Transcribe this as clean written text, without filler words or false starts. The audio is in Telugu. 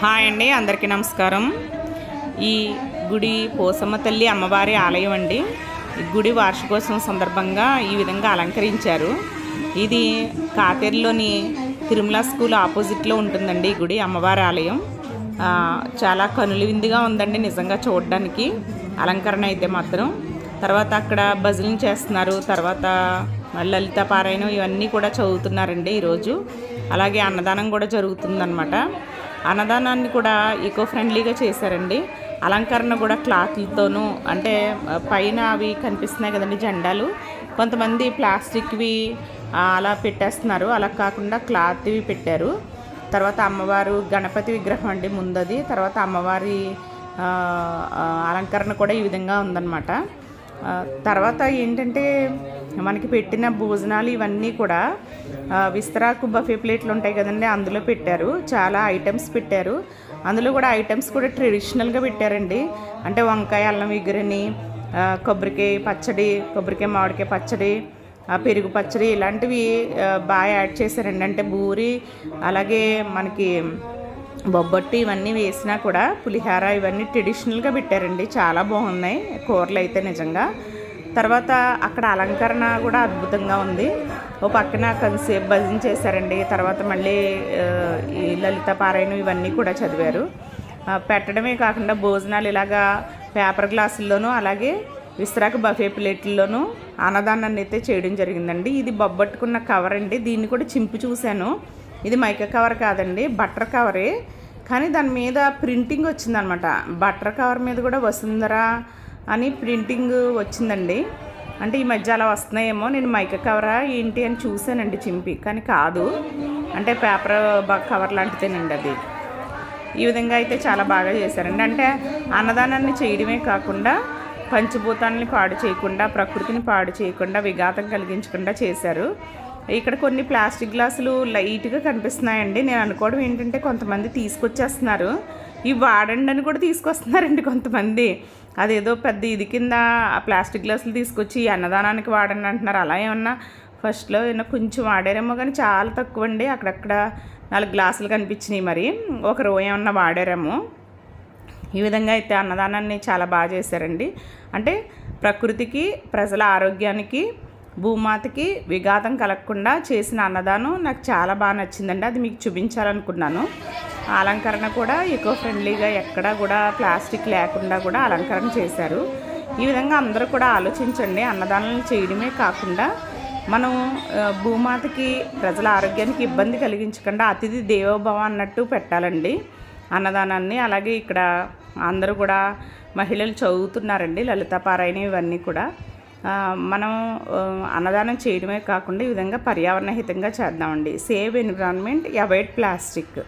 హాయ్ అండి, అందరికీ నమస్కారం. ఈ గుడి పోసమ్మ తల్లి అమ్మవారి ఆలయం అండి. ఈ గుడి వార్షికోత్సవం సందర్భంగా ఈ విధంగా అలంకరించారు. ఇది కాతేరులోని తిరుమల స్కూల్ ఆపోజిట్లో ఉంటుందండి ఈ గుడి అమ్మవారి ఆలయం. చాలా కనుల విందుగా ఉందండి నిజంగా చూడడానికి అలంకరణ అయితే మాత్రం. తర్వాత అక్కడ భజనలు చేస్తున్నారు, తర్వాత లలిత పారాయణం ఇవన్నీ కూడా చదువుతున్నారండి ఈరోజు. అలాగే అన్నదానం కూడా జరుగుతుందన్నమాట. అన్నదానాన్ని కూడా ఈకో ఫ్రెండ్లీగా చేశారండి. అలంకరణ కూడా క్లాత్లతోనూ, అంటే పైన అవి కనిపిస్తున్నాయి కదండి జెండాలు, కొంతమంది ప్లాస్టిక్వి అలా పెట్టేస్తున్నారు, అలా కాకుండా క్లాత్వి పెట్టారు. తర్వాత అమ్మవారు గణపతి విగ్రహం అండి ముందది. తర్వాత అమ్మవారి అలంకరణ కూడా ఈ విధంగా ఉందన్నమాట. తర్వాత ఏంటంటే మనకి పెట్టిన భోజనాలు ఇవన్నీ కూడా విస్తరాకు బఫే ప్లేట్లు ఉంటాయి కదండి, అందులో పెట్టారు. చాలా ఐటమ్స్ పెట్టారు. అందులో కూడా ఐటమ్స్ కూడా ట్రెడిషనల్గా పెట్టారండి. అంటే వంకాయ అల్లం ఎగురని, కొబ్బరికాయ పచ్చడి, కొబ్బరికాయ మామిడికాయ పచ్చడి, పెరుగు పచ్చడి ఇలాంటివి బాగా యాడ్ చేశారండి. అంటే బూరి, అలాగే మనకి బొబ్బట్టు ఇవన్నీ వేసినా కూడా పులిహార ఇవన్నీ ట్రెడిషనల్గా పెట్టారండి. చాలా బాగున్నాయి కూరలు అయితే నిజంగా. తర్వాత అక్కడ అలంకరణ కూడా అద్భుతంగా ఉంది. ఓ పక్కన కొంతసేపు భజన చేశారండి. తర్వాత మళ్ళీ ఈ లలిత పారాయణం ఇవన్నీ కూడా చదివారు. పెట్టడమే కాకుండా భోజనాలు ఇలాగా పేపర్ గ్లాసుల్లోనూ, అలాగే విస్తరాకు బఫే ప్లేట్లలోనూ అన్నదానాన్ని అయితే చేయడం జరిగిందండి. ఇది బొబ్బట్టుకున్న కవర్ అండి. దీన్ని కూడా చింపి చూశాను. ఇది మైకా కవర్ కాదండి, బట్టర్ కవరే. కానీ దాని మీద ప్రింటింగ్ వచ్చిందనమాట. బట్టర్ కవర్ మీద కూడా వసుంధర అని ప్రింటింగ్ వచ్చిందండి. అంటే ఈ మధ్య అలా వస్తున్నాయేమో, నేను మైకా కవరా ఏంటి అని చూశానండి చింపి, కానీ కాదు, అంటే పేపర్ కవర్ లాంటిదేనండి అది. ఈ విధంగా అయితే చాలా బాగా చేశారండి. అంటే అన్నదానాన్ని చేయడమే కాకుండా పంచభూతాలని పాడు చేయకుండా, ప్రకృతిని పాడు చేయకుండా, విఘాతం కలిగించకుండా చేశారు. ఇక్కడ కొన్ని ప్లాస్టిక్ గ్లాసులు లైట్గా కనిపిస్తున్నాయండి. నేను అనుకోవడం ఏంటంటే కొంతమంది తీసుకొచ్చేస్తున్నారు, ఇవి వాడండి అని కూడా తీసుకొస్తున్నారండి కొంతమంది. అదేదో పెద్ద ఇది కింద ఆ ప్లాస్టిక్ గ్లాసులు తీసుకొచ్చి అన్నదానానికి వాడండి అంటున్నారు. అలా ఏమన్నా ఫస్ట్లో ఏమన్నా కొంచెం వాడారేమో, కానీ చాలా తక్కువ అండి. అక్కడక్కడ 4 గ్లాసులు కనిపించినాయి, మరి ఒక రో ఏమన్నా వాడారేమో. ఈ విధంగా అయితే అన్నదానాన్ని చాలా బాగా చేశారండి. అంటే ప్రకృతికి, ప్రజల ఆరోగ్యానికి, భూమాతకి విఘాతం కలగకుండా చేసిన అన్నదానం నాకు చాలా బాగా నచ్చిందండి. అది మీకు చూపించాలనుకున్నాను. అలంకరణ కూడా ఈకో ఫ్రెండ్లీగా, ఎక్కడా కూడా ప్లాస్టిక్ లేకుండా కూడా అలంకరణ చేశారు. ఈ విధంగా అందరూ కూడా ఆలోచించండి. అన్నదానాలు చేయడమే కాకుండా మనం భూమాతకి, ప్రజల ఆరోగ్యానికి ఇబ్బంది కలిగించకుండా అతిథి దేవోభవ అన్నట్టు పెట్టాలండి అన్నదానాన్ని. అలాగే ఇక్కడ అందరూ కూడా మహిళలు చదువుతున్నారండి లలిత పారాయణం ఇవన్నీ కూడా. మనం అన్నదానం చేయడమే కాకుండా ఈ విధంగా పర్యావరణ హితంగా చేద్దామండి. Save environment, avoid plastic.